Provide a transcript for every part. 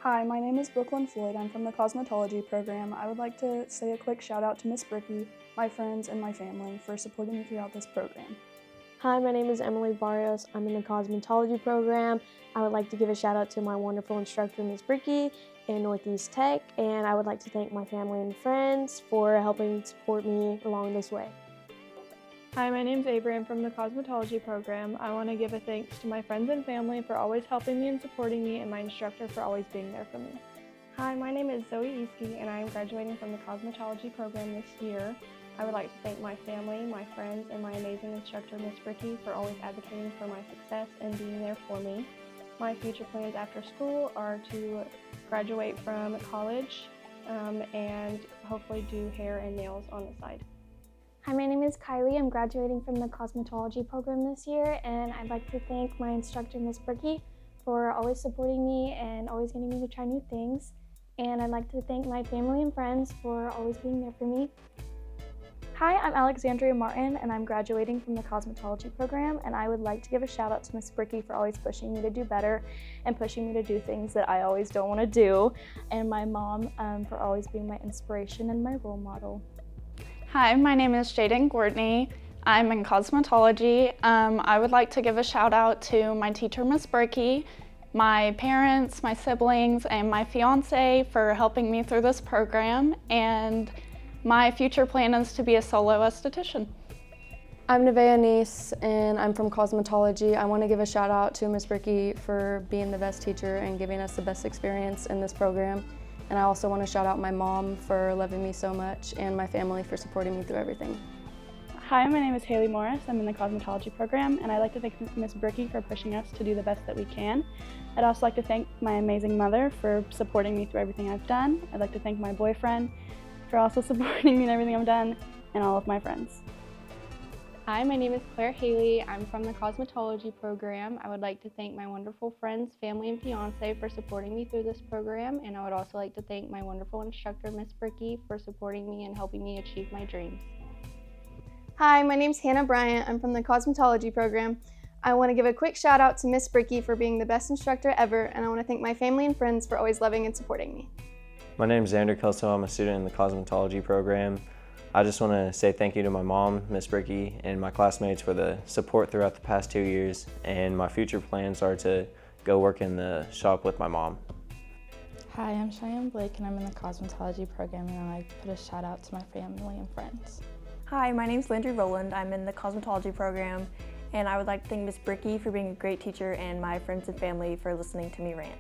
Hi, my name is Brooklyn Floyd. I'm from the cosmetology program. I would like to say a quick shout out to Miss Bricky, my friends, and my family for supporting me throughout this program. Hi, my name is Emily Barrios. I'm in the cosmetology program. I would like to give a shout out to my wonderful instructor, Ms. Bricky, in Northeast Tech, and I would like to thank my family and friends for helping support me along this way. Hi, my name's Avery. I'm from the cosmetology program. I want to give a thanks to my friends and family for always helping me and supporting me, and my instructor for always being there for me. Hi, my name is Zoe Easky, and I am graduating from the cosmetology program this year. I would like to thank my family, my friends, and my amazing instructor, Ms. Bricky, for always advocating for my success and being there for me. My future plans after school are to graduate from college and hopefully do hair and nails on the side. Hi, my name is Kylie. I'm graduating from the cosmetology program this year, and I'd like to thank my instructor, Ms. Bricky, for always supporting me and always getting me to try new things. And I'd like to thank my family and friends for always being there for me. Hi, I'm Alexandria Martin, and I'm graduating from the cosmetology program, and I would like to give a shout out to Miss Bricky for always pushing me to do better and pushing me to do things that I always don't want to do, and my mom for always being my inspiration and my role model. Hi, my name is Jaden Courtney. I'm in cosmetology. I would like to give a shout out to my teacher, Miss Bricky, my parents, my siblings, and my fiance for helping me through this program, and my future plan is to be a solo esthetician. I'm Nevaeh Nice, and I'm from cosmetology. I want to give a shout out to Miss Bricky for being the best teacher and giving us the best experience in this program. And I also want to shout out my mom for loving me so much and my family for supporting me through everything. Hi, my name is Haley Morris. I'm in the cosmetology program, and I'd like to thank Miss Bricky for pushing us to do the best that we can. I'd also like to thank my amazing mother for supporting me through everything I've done. I'd like to thank my boyfriend for also supporting me in everything I've done, and all of my friends. Hi, my name is Claire Haley. I'm from the cosmetology program. I would like to thank my wonderful friends, family, and fiance for supporting me through this program, and I would also like to thank my wonderful instructor, Miss Bricky, for supporting me and helping me achieve my dreams. Hi, my name's Hannah Bryant. I'm from the cosmetology program. I want to give a quick shout out to Miss Bricky for being the best instructor ever, and I want to thank my family and friends for always loving and supporting me. My name is Xander Kelso. I'm a student in the cosmetology program. I just want to say thank you to my mom, Miss Bricky, and my classmates for the support throughout the past 2 years, and my future plans are to go work in the shop with my mom. Hi, I'm Cheyenne Blake, and I'm in the cosmetology program, and I'd like to put a shout out to my family and friends. Hi, my name's Landry Rowland. I'm in the cosmetology program, and I would like to thank Miss Bricky for being a great teacher and my friends and family for listening to me rant.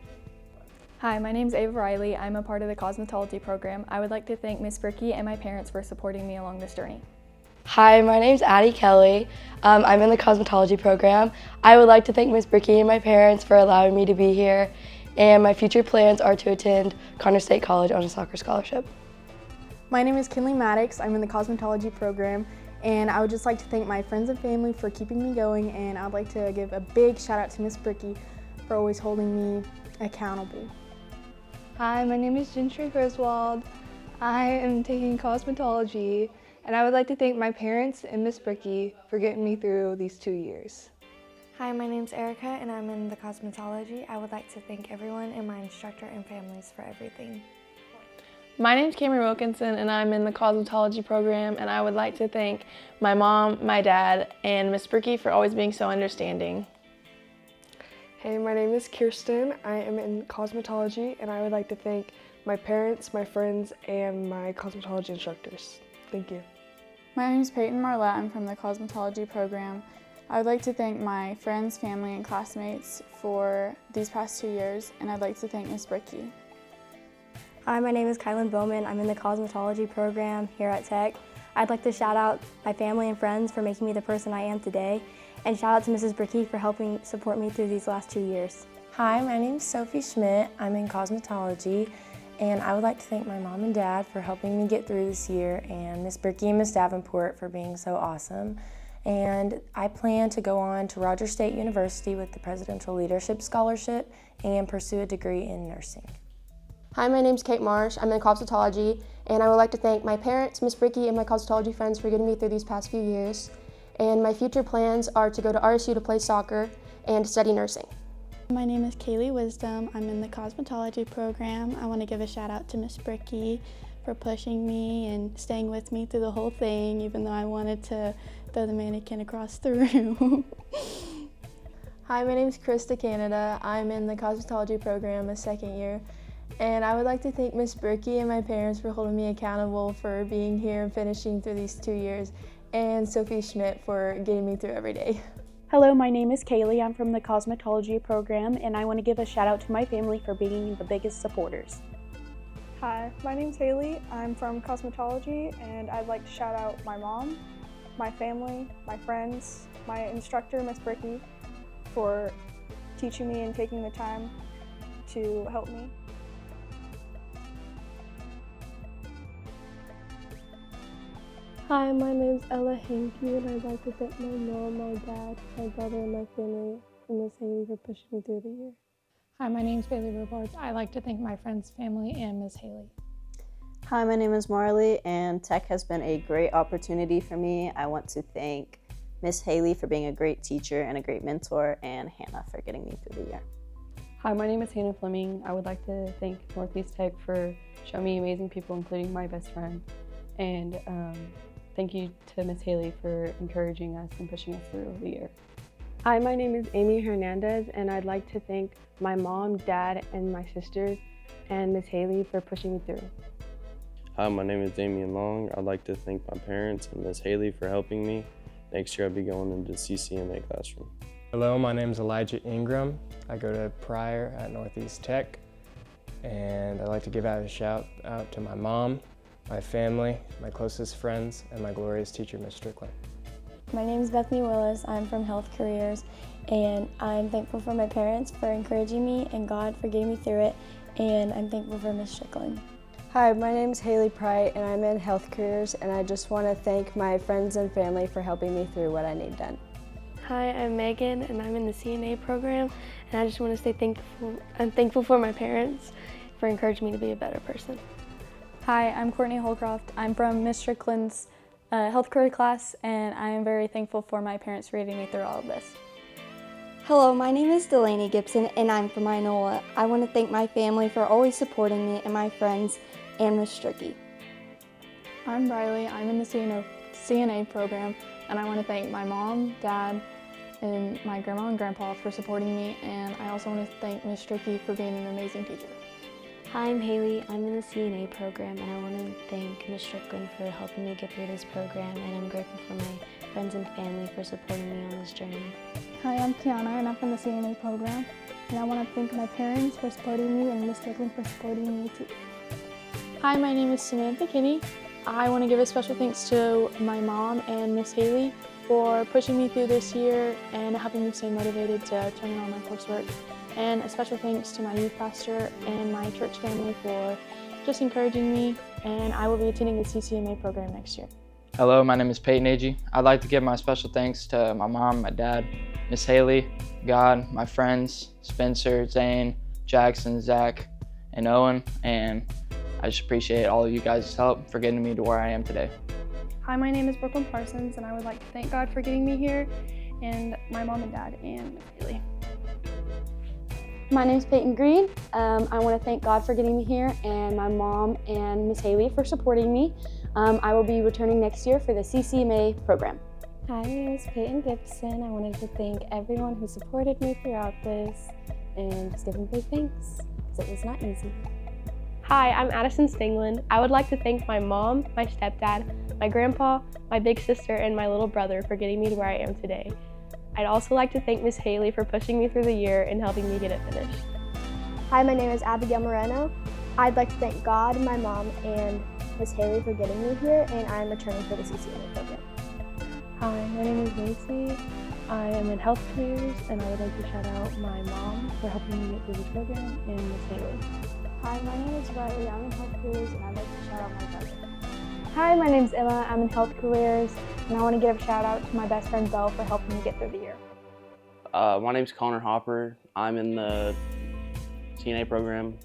Hi, my name's Ava Riley. I'm a part of the cosmetology program. I would like to thank Miss Bricky and my parents for supporting me along this journey. Hi, my name's Addie Kelly. I'm in the cosmetology program. I would like to thank Miss Bricky and my parents for allowing me to be here, and my future plans are to attend Connor State College on a soccer scholarship. My name is Kinley Maddox. I'm in the cosmetology program, and I would just like to thank my friends and family for keeping me going, and I'd like to give a big shout out to Miss Bricky for always holding me accountable. Hi, my name is Gentry Griswold. I am taking cosmetology, and I would like to thank my parents and Miss Bricky for getting me through these 2 years. Hi, my name's Erica, and I'm in the cosmetology. I would like to thank everyone and my instructor and families for everything. My name's Cameron Wilkinson, and I'm in the cosmetology program, and I would like to thank my mom, my dad, and Miss Bricky for always being so understanding. Hey, my name is Kirsten. I am in cosmetology, and I would like to thank my parents, my friends, and my cosmetology instructors. Thank you. My name is Peyton Marlette. I'm from the cosmetology program. I would like to thank my friends, family, and classmates for these past 2 years, and I'd like to thank Miss Bricky. Hi, my name is Kylan Bowman. I'm in the cosmetology program here at Tech. I'd like to shout out my family and friends for making me the person I am today, and shout out to Mrs. Bricky for helping support me through these last 2 years. Hi, my name is Sophie Schmidt. I'm in cosmetology, and I would like to thank my mom and dad for helping me get through this year, and Miss Bricky and Miss Davenport for being so awesome. And I plan to go on to Rogers State University with the Presidential Leadership Scholarship and pursue a degree in nursing. Hi, my name's Kate Marsh. I'm in cosmetology, and I would like to thank my parents, Miss Bricky, and my cosmetology friends for getting me through these past few years. And my future plans are to go to RSU to play soccer and study nursing. My name is Kaylee Wisdom. I'm in the cosmetology program. I want to give a shout out to Miss Bricky for pushing me and staying with me through the whole thing, even though I wanted to throw the mannequin across the room. Hi, my name is Krista Canada. I'm in the cosmetology program, a second year. And I would like to thank Miss Bricky and my parents for holding me accountable for being here and finishing through these 2 years, and Sophie Schmidt for getting me through every day. Hello, my name is Kaylee. I'm from the cosmetology program, and I want to give a shout out to my family for being the biggest supporters. Hi, my name's Haley. I'm from cosmetology, and I'd like to shout out my mom, my family, my friends, my instructor, Miss Bricky, for teaching me and taking the time to help me. Hi, my name's Ella Hankey, and I'd like to thank my mom, my dad, my brother, and my family, and Miss Haley for pushing me through the year. Hi, my name's Bailey Robards. I'd like to thank my friends, family, and Miss Haley. Hi, my name is Marley, and tech has been a great opportunity for me. I want to thank Miss Haley for being a great teacher and a great mentor, and Hannah for getting me through the year. Hi, my name is Hannah Fleming. I would like to thank Northeast Tech for showing me amazing people, including my best friend. And thank you to Miss Haley for encouraging us and pushing us through the year. Hi, my name is Amy Hernandez, and I'd like to thank my mom, dad, and my sisters, and Miss Haley for pushing me through. Hi, my name is Damian Long. I'd like to thank my parents and Miss Haley for helping me. Next year I'll be going into CCMA classroom. Hello, my name is Elijah Ingram. I go to Pryor at Northeast Tech, and I'd like to give out a shout out to my mom, my family, my closest friends, and my glorious teacher, Miss Strickland. My name is Bethany Willis. I'm from Health Careers, and I'm thankful for my parents for encouraging me and God for getting me through it, and I'm thankful for Miss Strickland. Hi, my name is Haley Pright, and I'm in Health Careers, and I just want to thank my friends and family for helping me through what I need done. Hi, I'm Megan, and I'm in the CNA program, and I just want to say I'm thankful for my parents for encouraging me to be a better person. Hi, I'm Courtney Holcroft. I'm from Miss Strickland's health career class, and I am very thankful for my parents for getting me through all of this. Hello, my name is Delaney Gibson, and I'm from Inola. I want to thank my family for always supporting me and my friends and Miss Stricky. I'm Riley. I'm in the CNA program, and I want to thank my mom, dad, and my grandma and grandpa for supporting me, and I also want to thank Miss Stricky for being an amazing teacher. Hi, I'm Haley. I'm in the CNA program, and I want to thank Ms. Strickland for helping me get through this program, and I'm grateful for my friends and family for supporting me on this journey. Hi, I'm Kiana, and I'm from the CNA program, and I want to thank my parents for supporting me and Ms. Strickland for supporting me too. Hi, my name is Samantha Kinney. I want to give a special thanks to my mom and Miss Haley for pushing me through this year and helping me stay motivated to turn in all my coursework. And a special thanks to my youth pastor and my church family for just encouraging me, and I will be attending the CCMA program next year. Hello, my name is Peyton Agee. I'd like to give my special thanks to my mom, my dad, Miss Haley, God, my friends, Spencer, Zane, Jackson, Zach, and Owen, and I just appreciate all of you guys' help for getting me to where I am today. Hi, my name is Brooklyn Parsons, and I would like to thank God for getting me here, and my mom and dad, and Miss Haley. My name is Peyton Green. I want to thank God for getting me here, and my mom and Miss Haley for supporting me. I will be returning next year for the CCMA program. Hi, my name is Peyton Gibson. I wanted to thank everyone who supported me throughout this and just give them big thanks, because it was not easy. Hi, I'm Addison Stinglin. I would like to thank my mom, my stepdad, my grandpa, my big sister, and my little brother for getting me to where I am today. I'd also like to thank Miss Haley for pushing me through the year and helping me get it finished. Hi, my name is Abigail Moreno. I'd like to thank God, my mom, and Miss Haley for getting me here, and I'm returning for the CCMA program. Hi, my name is Macy. I am in Health Careers, and I would like to shout out my mom for helping me get through this program, and Miss Haley. Hi, my name is Riley. I'm in Health Careers, and I'd like to shout out my brother. Hi, my name's Emma. I'm in Health Careers, and I want to give a shout out to my best friend Belle for helping me get through the year. My name's Connor Hopper. I'm in the CNA program.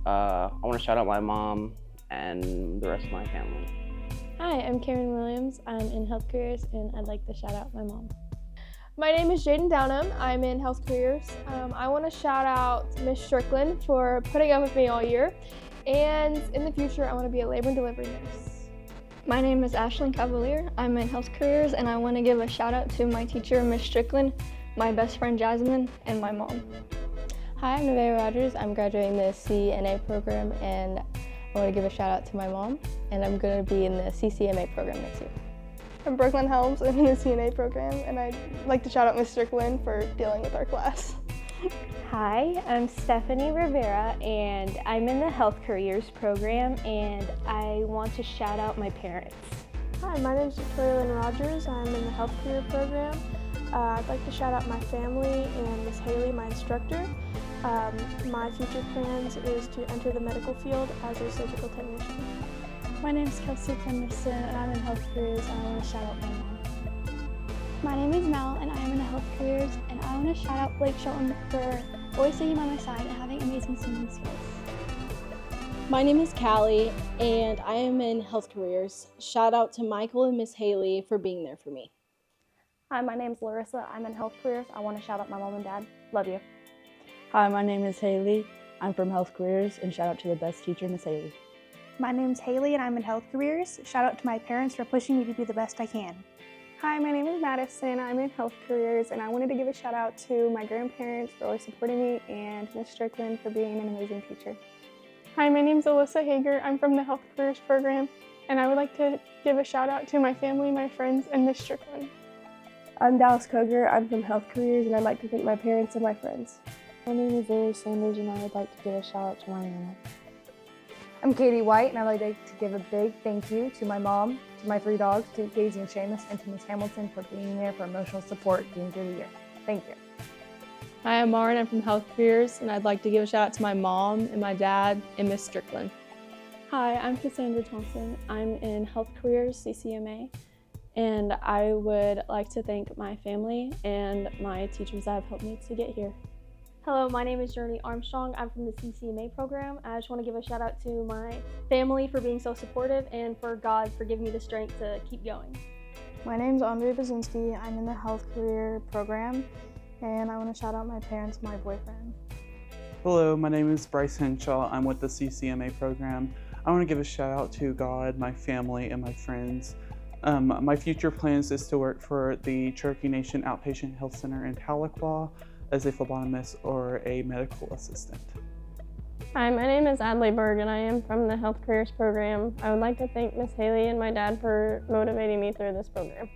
I want to shout out my mom and the rest of my family. Hi, I'm Karen Williams. I'm in Health Careers, and I'd like to shout out my mom. My name is Jaden Downham. I'm in Health Careers. I want to shout out Miss Strickland for putting up with me all year. And in the future, I want to be a labor and delivery nurse. My name is Ashlyn Cavalier. I'm in Health Careers, and I want to give a shout out to my teacher, Miss Strickland, my best friend Jasmine, and my mom. Hi, I'm Nevaeh Rogers. I'm graduating the CNA program, and I want to give a shout out to my mom, and I'm going to be in the CCMA program next year. I'm Brooklyn Helms. I'm in the CNA program, and I'd like to shout out Miss Strickland for dealing with our class. Hi, I'm Stephanie Rivera, and I'm in the Health Careers program, and I want to shout out my parents. Hi, my name is Victoria Lynn Rogers. I'm in the Health Career program. I'd like to shout out my family and Miss Haley, my instructor. My future plans is to enter the medical field as a surgical technician. My name is Kelsey Prenderson, and I'm in Health Careers, and I want to shout out my mom. My name is Mel, and I am in Health Careers, and I want to shout out Blake Shelton for always sitting by my side and having amazing singing skills. My name is Callie, and I am in Health Careers. Shout out to Michael and Miss Haley for being there for me. Hi, my name is Larissa. I'm in Health Careers. I want to shout out my mom and dad. Love you. Hi, my name is Haley. I'm from Health Careers, and shout out to the best teacher, Miss Haley. My name's Haley, and I'm in Health Careers. Shout out to my parents for pushing me to be the best I can. Hi, my name is Madison. I'm in Health Careers, and I wanted to give a shout out to my grandparents for always supporting me and Miss Strickland for being an amazing teacher. Hi, my name is Alyssa Hager. I'm from the Health Careers program, and I would like to give a shout out to my family, my friends, and Miss Strickland. I'm Dallas Koger. I'm from Health Careers, and I'd like to thank my parents and my friends. My name is Lily Sanders, and I would like to give a shout out to my Nana. I'm Katie White, and I'd like to give a big thank you to my mom, to my 3 dogs, to Daisy and Seamus, and to Miss Hamilton for being there for emotional support through the year. Thank you. Hi, I'm Marin. I'm from Health Careers, and I'd like to give a shout out to my mom and my dad and Miss Strickland. Hi, I'm Cassandra Thompson. I'm in Health Careers, CCMA, and I would like to thank my family and my teachers that have helped me to get here. Hello, my name is Journey Armstrong. I'm from the CCMA program. I just want to give a shout out to my family for being so supportive and for God for giving me the strength to keep going. My name is Andre Bazinski. I'm in the Health Career program, and I want to shout out my parents and my boyfriend. Hello, my name is Bryce Henshaw. I'm with the CCMA program. I want to give a shout out to God, my family, and my friends. My future plans is to work for the Cherokee Nation Outpatient Health Center in Tahlequah as a phlebotomist or a medical assistant. Hi, my name is Adley Berg, and I am from the Health Careers program. I would like to thank Miss Haley and my dad for motivating me through this program.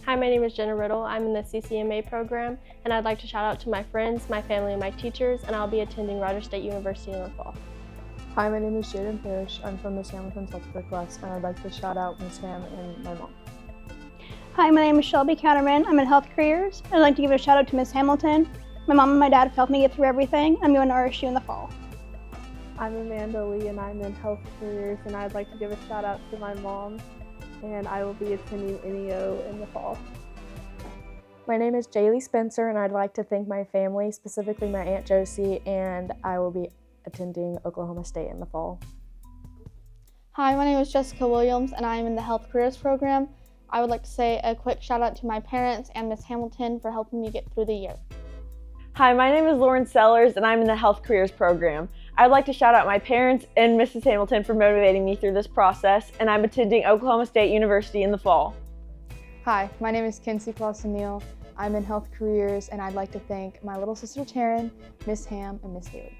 Hi, my name is Jenna Riddle. I'm in the CCMA program, and I'd like to shout out to my friends, my family, and my teachers, and I'll be attending Rogers State University in the fall. Hi, my name is Jaden Parrish. I'm from Miss Hamilton's Health Care class, and I'd like to shout out Miss Ham and my mom. Hi, my name is Shelby Counterman. I'm in Health Careers. I'd like to give a shout out to Miss Hamilton. My mom and my dad have helped me get through everything. I'm going to RSU in the fall. I'm Amanda Lee, and I'm in Health Careers, and I'd like to give a shout out to my mom, and I will be attending NEO in the fall. My name is Jaylee Spencer, and I'd like to thank my family, specifically my Aunt Josie, and I will be attending Oklahoma State in the fall. Hi, my name is Jessica Williams, and I am in the Health Careers program. I would like to say a quick shout out to my parents and Miss Hamilton for helping me get through the year. Hi, my name is Lauren Sellers, and I'm in the Health Careers program. I'd like to shout out my parents and Mrs. Hamilton for motivating me through this process, and I'm attending Oklahoma State University in the fall. Hi, my name is Kinsey Clausen-Neal. I'm in Health Careers, and I'd like to thank my little sister Taryn, Miss Ham, and Miss Haley.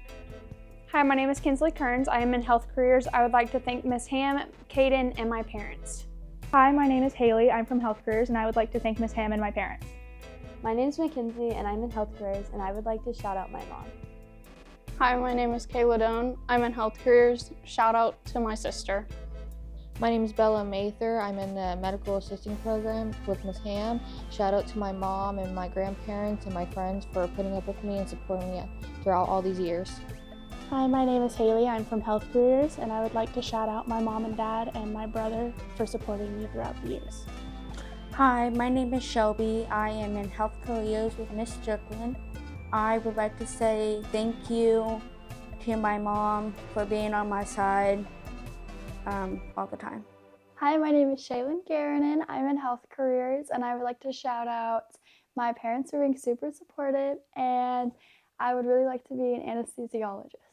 Hi, my name is Kinsley Kearns. I am in Health Careers. I would like to thank Miss Ham, Caden, and my parents. Hi, my name is Haley. I'm from Health Careers, and I would like to thank Miss Ham and my parents. My name is Mackenzie, and I'm in Health Careers, and I would like to shout out my mom. Hi, my name is Kayla Doan. I'm in Health Careers. Shout out to my sister. My name is Bella Mather. I'm in the medical assisting program with Miss Ham. Shout out to my mom and my grandparents and my friends for putting up with me and supporting me throughout all these years. Hi, my name is Haley. I'm from Health Careers, and I would like to shout out my mom and dad and my brother for supporting me throughout the years. Hi, my name is Shelby. I am in Health Careers with Miss Strickland. I would like to say thank you to my mom for being on my side all the time. Hi, my name is Shaylin Garanon. I'm in Health Careers, and I would like to shout out My parents are being super supportive, and I would really like to be an anesthesiologist.